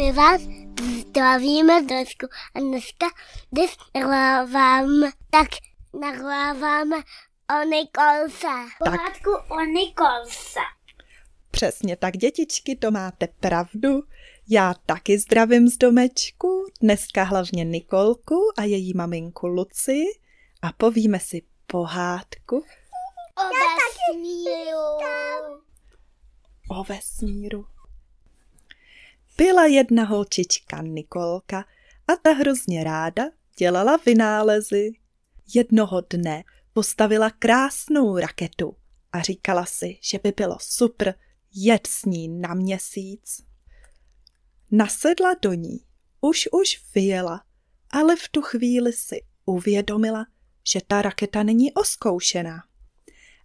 My vás zdravíme dnesku a dneska nahráváme o Nikolce. Pohádku o Nikolce. Přesně tak, dětičky, to máte pravdu. Já taky zdravím z domečku, dneska hlavně Nikolku a její maminku Luci a povíme si pohádku o vesmíru. Byla jedna holčička Nikolka a ta hrozně ráda dělala vynálezy. Jednoho dne postavila krásnou raketu a říkala si, že by bylo super jet s ní na Měsíc. Nasedla do ní, už vyjela, ale v tu chvíli si uvědomila, že ta raketa není oskoušená.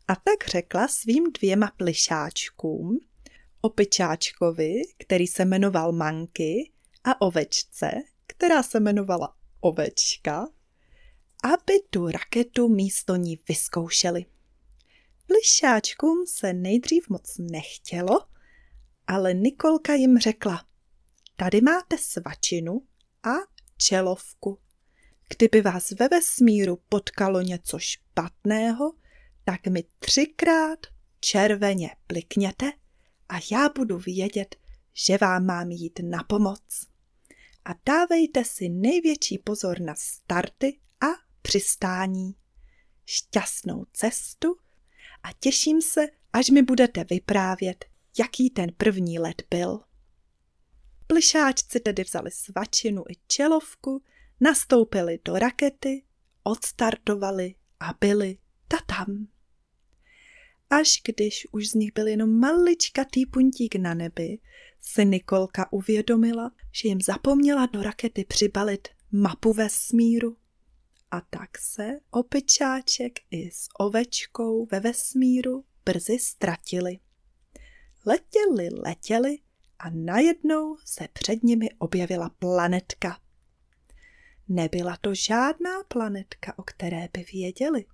A tak řekla svým 2 plyšáčkům, opičáčkovi, který se jmenoval Manky, a ovečce, která se jmenovala Ovečka, aby tu raketu místo ní vyzkoušeli. Plyšáčkům se nejdřív moc nechtělo, ale Nikolka jim řekla: tady máte svačinu a čelovku. Kdyby vás ve vesmíru potkalo něco špatného, tak mi 3krát červeně blikněte a já budu vědět, že vám mám jít na pomoc. A dávejte si největší pozor na starty a přistání. Šťastnou cestu a těším se, až mi budete vyprávět, jaký ten první let byl. Plyšáčci tedy vzali svačinu i čelovku, nastoupili do rakety, odstartovali a byli tam. Až když už z nich byl jenom maličkatý puntík na nebi, si Nikolka uvědomila, že jim zapomněla do rakety přibalit mapu vesmíru. A tak se opičáček i s ovečkou ve vesmíru brzy ztratili. Letěli a najednou se před nimi objevila planetka. Nebyla to žádná planetka, o které by věděli.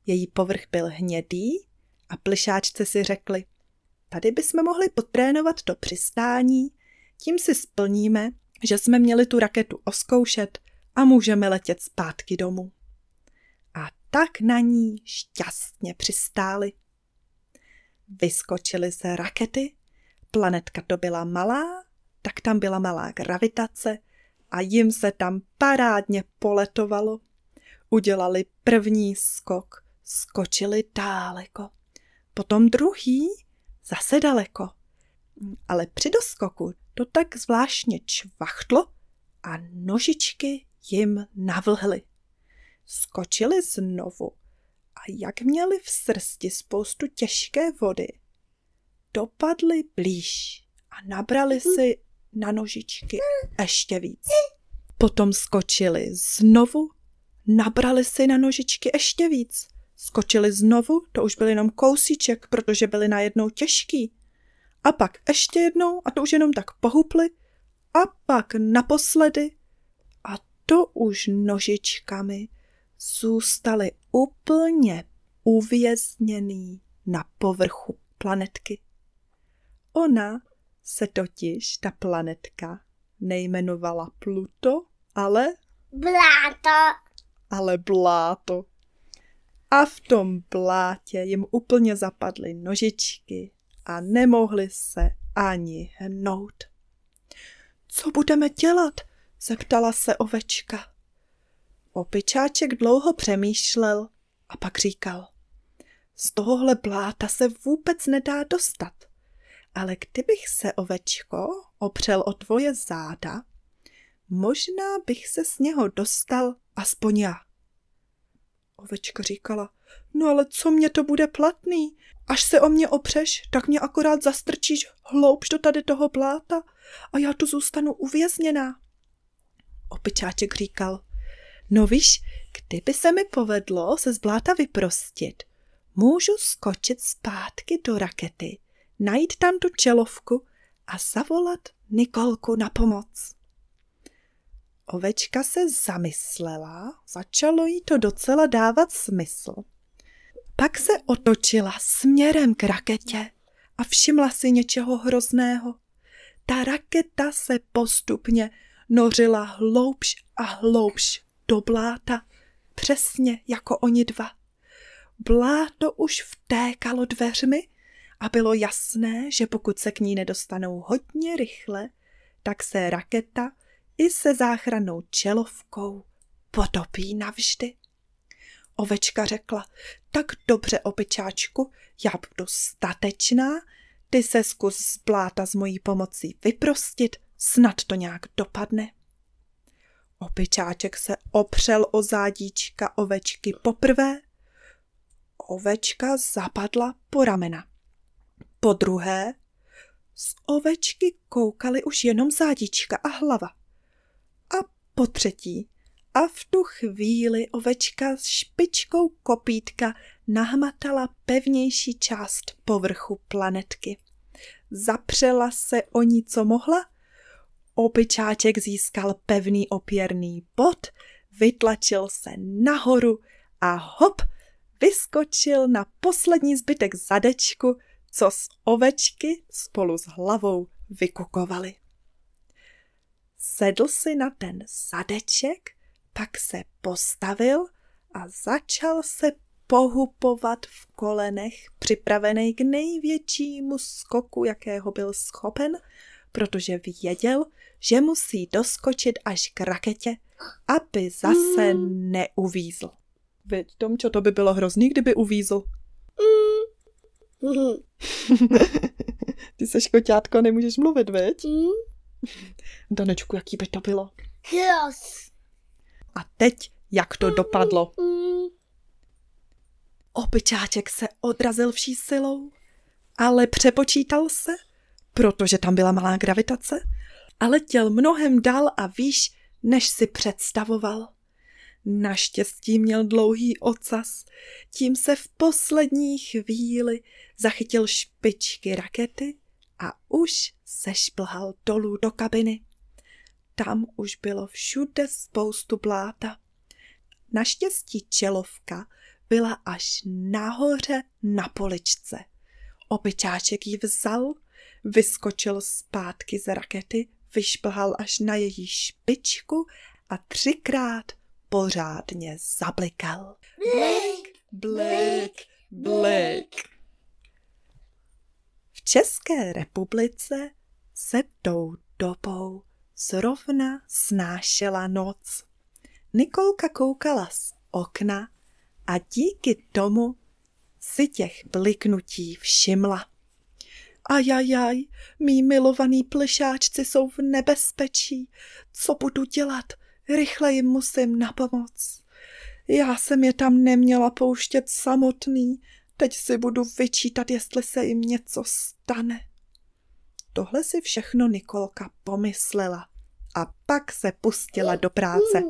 Její povrch byl hnědý a plyšáčci si řekli: tady bychom mohli potrénovat to přistání, tím si splníme, že jsme měli tu raketu oskoušet a můžeme letět zpátky domů. A tak na ní šťastně přistáli. Vyskočili ze rakety, planetka to byla malá, tak tam byla malá gravitace a jim se tam parádně poletovalo. Udělali první skok, skočili daleko, potom druhý, zase daleko. Ale při doskoku to tak zvláštně čvachtlo a nožičky jim navlhly. Skočili znovu a jak měli v srsti spoustu těžké vody, dopadli blíž a nabrali si na nožičky ještě víc. Potom skočili znovu, nabrali si na nožičky ještě víc. Skočili znovu, to už byl jenom kousíček, protože byli najednou těžký. A pak ještě jednou a to už jenom tak pohupli. A pak naposledy a to už nožičkami zůstali úplně uvězněný na povrchu planetky. Ona se totiž, ta planetka, nejmenovala Pluto, ale bláto. A v tom blátě jim úplně zapadly nožičky a nemohli se ani hnout. Co budeme dělat? Zeptala se ovečka. Opičáček dlouho přemýšlel a pak říkal: z tohohle bláta se vůbec nedá dostat, ale kdybych se, ovečko, opřel o tvoje záda, možná bych se z něho dostal aspoň já. Ovečka říkala: no ale co mě to bude platný? Až se o mě opřeš, tak mě akorát zastrčíš hloubš do tady toho bláta a já tu zůstanu uvězněná. Opičáček říkal: no víš, kdyby se mi povedlo se z bláta vyprostit, můžu skočit zpátky do rakety, najít tam tu čelovku a zavolat Nikolku na pomoc. Ovečka se zamyslela, začalo jí to docela dávat smysl. Pak se otočila směrem k raketě a všimla si něčeho hrozného. ta raketa se postupně nořila hloubš a hloubš do bláta, přesně jako oni dva. Bláto už vtékalo dveřmi a bylo jasné, že pokud se k ní nedostanou hodně rychle, tak se raketa i se záchrannou čelovkou potopí navždy. Ovečka řekla, tak dobře, opičáčku, já budu statečná, ty se zkus z bláta s mojí pomocí vyprostit, snad to nějak dopadne. Opičáček se opřel o zádíčka ovečky poprvé, ovečka zapadla po ramena. Po druhé, z ovečky koukaly už jenom zádíčka a hlava. A po třetí, a v tu chvíli ovečka s špičkou kopítka nahmatala pevnější část povrchu planetky. Zapřela se o ní, co mohla. Opičáček získal pevný opěrný bod, vytlačil se nahoru a hop, vyskočil na poslední zbytek zadečku, co z ovečky spolu s hlavou vykukovali. Sedl si na ten zadeček, pak se postavil a začal se pohupovat v kolenech, připravený k největšímu skoku, jakého byl schopen, protože věděl, že musí doskočit až k raketě, aby zase neuvízl. Veď, Tomčo, to by bylo hrozný, kdyby uvízl. Ty seš koťátko, nemůžeš mluvit, veď? Danečku, jaký by to bylo? Yes. A teď, jak to dopadlo? Opičáček se odrazil vší silou, ale přepočítal se, protože tam byla malá gravitace, a letěl mnohem dál a výš, než si představoval. Naštěstí měl dlouhý ocas, tím se v poslední chvíli zachytil špičky rakety a už sešplhal dolů do kabiny. Tam už bylo všude spoustu bláta. Naštěstí čelovka byla až nahoře na poličce. Opičáček ji vzal, vyskočil zpátky z rakety, vyšplhal až na její špičku a 3krát pořádně zablikal. Blik, blik, blik. V České republice se tou dobou zrovna snášela noc. Nikolka koukala z okna a díky tomu si těch bliknutí všimla. Ajajaj, mý milovaný plišáčci jsou v nebezpečí. Co budu dělat? Rychle jim musím napomoct. Já jsem je tam neměla pouštět samotný. Teď si budu vyčítat, jestli se jim něco stane. Tohle si všechno Nikolka pomyslela a pak se pustila do práce.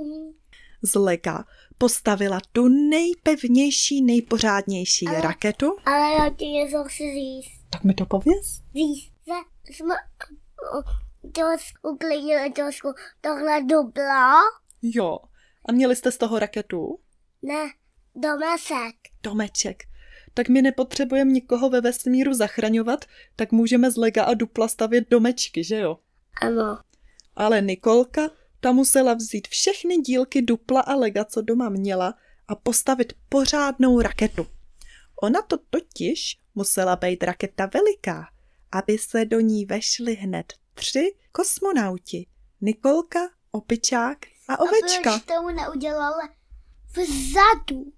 Z lega postavila tu nejpevnější, nejpořádnější raketu. Ale já ti něco chci říct. Tak mi to pověz. Říct, že jsme uklidili trošku tohle dubla. Jo. A měli jste z toho raketu? Ne, domeček. Domeček. Tak my nepotřebujeme nikoho ve vesmíru zachraňovat, tak můžeme z lega a dupla stavět domečky, že jo? Ano. Ale Nikolka ta musela vzít všechny dílky dupla a lega, co doma měla, a postavit pořádnou raketu. Ona to totiž musela být raketa veliká, aby se do ní vešli hned 3 kosmonauti. Nikolka, opičák a ovečka. A proč tomu neudělala vzadu?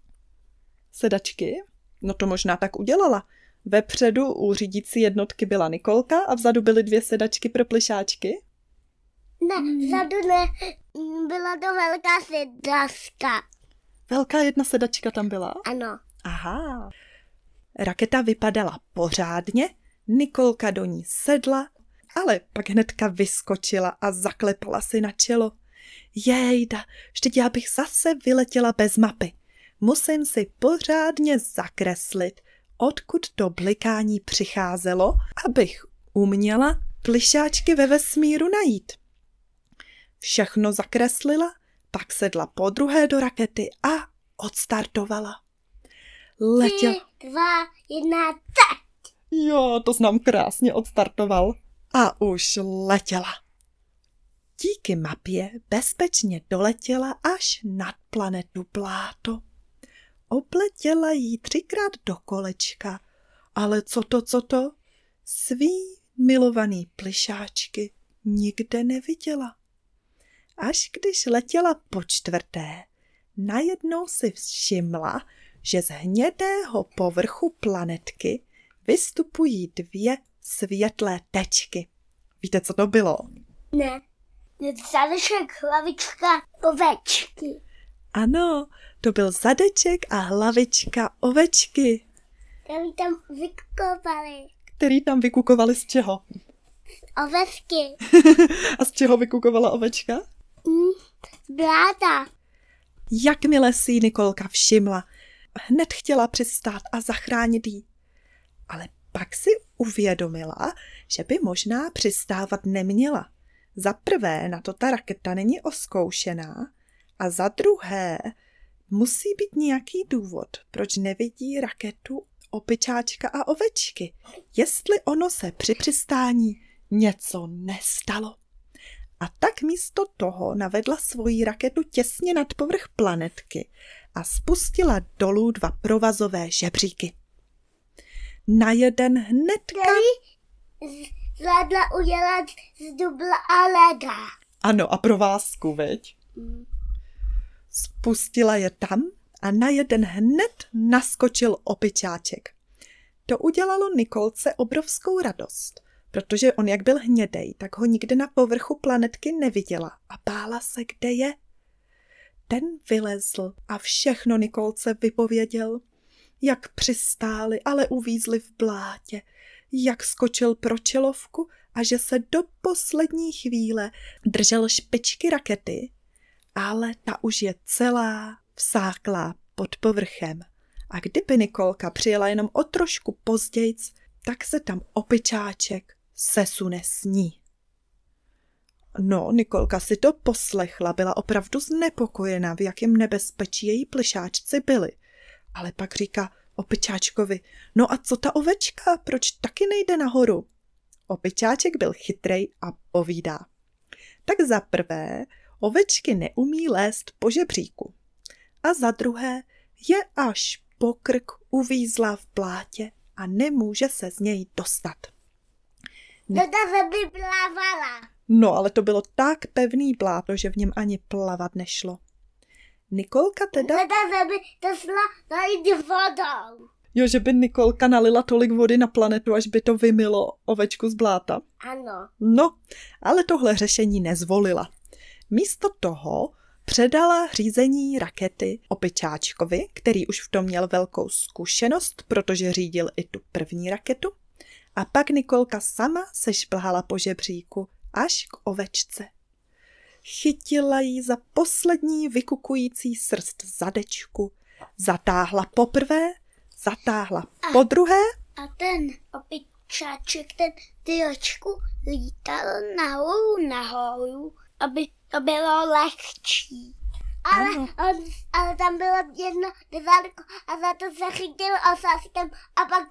Sedačky? No to možná tak udělala. Vepředu u řídící jednotky byla Nikolka a vzadu byly 2 sedačky pro plišáčky. Ne, vzadu ne, byla to velká sedačka. Velká jedna sedačka tam byla? Ano. Aha. Raketa vypadala pořádně, Nikolka do ní sedla, ale pak hnedka vyskočila a zaklepala si na čelo. Jejda, vždyť já bych zase vyletěla bez mapy. Musím si pořádně zakreslit, odkud to blikání přicházelo, abych uměla plišáčky ve vesmíru najít. Všechno zakreslila, pak sedla podruhé do rakety a odstartovala. Letěl. 3, 2, 1, teď! Jo, to znám krásně odstartoval. a už letěla. Díky mapě bezpečně doletěla až nad planetu Bláto. Obletěla jí 3krát do kolečka, ale co to? Svý milovaný plyšáčky nikde neviděla. Až když letěla po 4., najednou si všimla, že z hnědého povrchu planetky vystupují 2 světlé tečky. Víte, co to bylo? Ne, zadeček, hlavička, ovečky. Ano, to byl zadeček a hlavička ovečky. Který tam vykukovali z čeho? Ovečky. A z čeho vykukovala ovečka? Bláta. Jakmile si ji Nikolka všimla, hned chtěla přistát a zachránit jí. Ale pak si uvědomila, že by možná přistávat neměla. Za prvé na to ta raketa není oskoušená a za druhé musí být nějaký důvod, proč nevidí raketu opičáčka a ovečky, jestli ono se při přistání něco nestalo. A tak místo toho navedla svoji raketu těsně nad povrch planetky a spustila dolů 2 provazové žebříky. Na jeden hnedka... Zvládla udělat z dubla a leda. Ano, a provázku, veď? Spustila je tam a na jeden hned naskočil opičáček. To udělalo Nikolce obrovskou radost, protože on, jak byl hnědej, tak ho nikde na povrchu planetky neviděla a bála se, kde je. Ten vylezl a všechno Nikolce vypověděl, jak přistáli, ale uvízli v blátě, jak skočil pro čelovku a že se do poslední chvíle držel špičky rakety, ale ta už je celá vsáklá pod povrchem. A kdyby Nikolka přijela jenom o trošku pozdějc, tak se tam opičáček sesune s ní. No, Nikolka si to poslechla, byla opravdu znepokojená, v jakém nebezpečí její plyšáčci byli. Ale pak říká opičáčkovi, no a co ta ovečka, proč taky nejde nahoru? Opičáček byl chytrej a povídá. Tak za prvé, ovečky neumí lézt po žebříku. A za druhé, je až po krk uvízla v blátě a nemůže se z něj dostat. By plavala. No, ale to bylo tak pevný bláto, že v něm ani plavat nešlo. Nikolka teda... By to šla najít vodou. Jo, že by Nikolka nalila tolik vody na planetu, až by to vymylo ovečku z bláta. Ano. No, ale tohle řešení nezvolila. Místo toho předala řízení rakety opičáčkovi, který už v tom měl velkou zkušenost, protože řídil i tu první raketu. A pak Nikolka sama se šplhala po žebříku až k ovečce. Chytila jí za poslední vykukující srst zadečku, zatáhla poprvé, zatáhla podruhé. A ten opičáček, ten tyjočku lítal nahoru, aby to bylo lehčí. Ale tam bylo jedno dvárko a za to se chytil osaskem a pak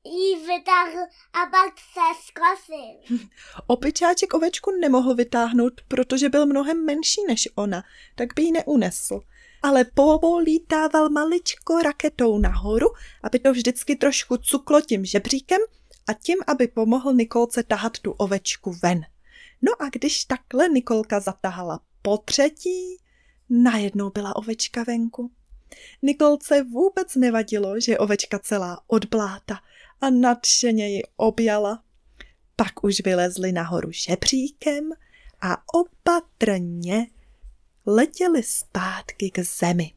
jí vytáhl a pak se zkosil. Opičáček ovečku nemohl vytáhnout, protože byl mnohem menší než ona, tak by ji neunesl. Ale polítával maličko raketou nahoru, aby to vždycky trošku cuklo tím žebříkem a tím, aby pomohl Nikolce tahat tu ovečku ven. No a když takhle Nikolka zatahala po třetí, najednou byla ovečka venku. Nikolce vůbec nevadilo, že je ovečka celá od bláta a nadšeně ji objala. Pak už vylezli nahoru žebříkem a opatrně letěli zpátky k zemi.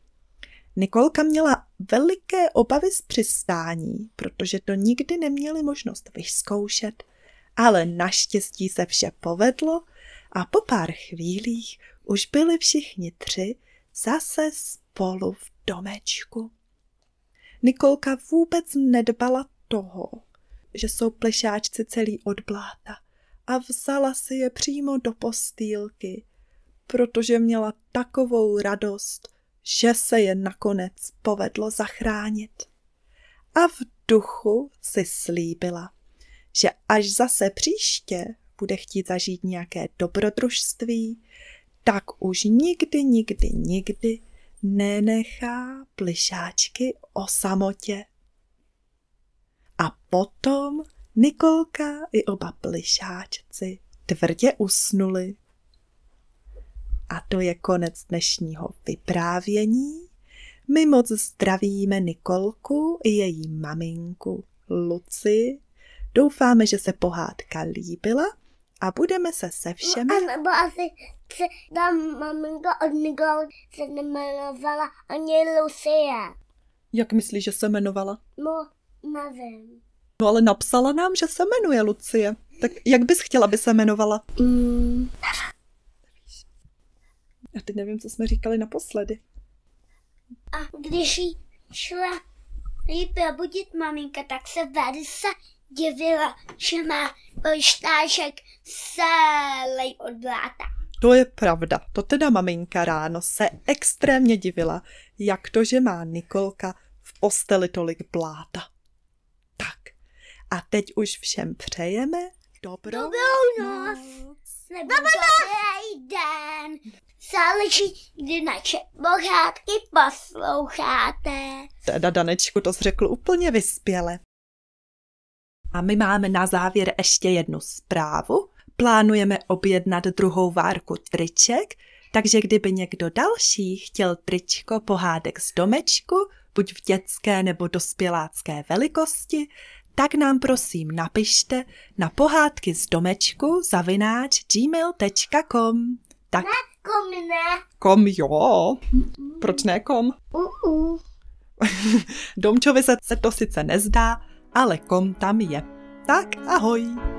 Nikolka měla veliké obavy z přistání, protože to nikdy neměli možnost vyzkoušet, ale naštěstí se vše povedlo a po pár chvílích už byli všichni 3 zase spolu v domečku. Nikolka vůbec nedbala toho, že jsou plyšáčci celý od bláta a vzala si je přímo do postýlky, protože měla takovou radost, že se je nakonec povedlo zachránit. A v duchu si slíbila, že až zase příště bude chtít zažít nějaké dobrodružství, tak už nikdy nenechá plyšáčky o samotě. A potom Nikolka i oba plyšáčci tvrdě usnuli. A to je konec dnešního vyprávění. My moc zdravíme Nikolku i její maminku Lucii. Doufáme, že se pohádka líbila a budeme se všemi... A nebo asi se ta maminka od Nikolky se nemenovala ani Lucie. Jak myslíš, že se jmenovala? No, nevím. No ale napsala nám, že se jmenuje Lucie. Tak jak bys chtěla, aby se jmenovala? Já teď nevím, co jsme říkali naposledy. A když jí šla probudit maminka, tak se velice divila, že má polštářek celý od bláta. To je pravda. To teda maminka ráno se extrémně divila, jak to, že má Nikolka v posteli tolik bláta. Tak. A teď už všem přejeme dobrou noc. Nebo dobrý den. Záleží, kdy naše pohádky posloucháte. Teda, Danečku, to jsi řekl úplně vyspěle. A my máme na závěr ještě jednu zprávu. Plánujeme objednat druhou várku triček, takže kdyby někdo další chtěl tričko pohádek z domečku, buď v dětské nebo dospělácké velikosti, tak nám prosím napište na pohádkyzdomečku@gmail.com. Tak Kom ne. Kom jo. Proč ne kom? Domčovi se to sice nezdá, ale kom tam je. Tak ahoj.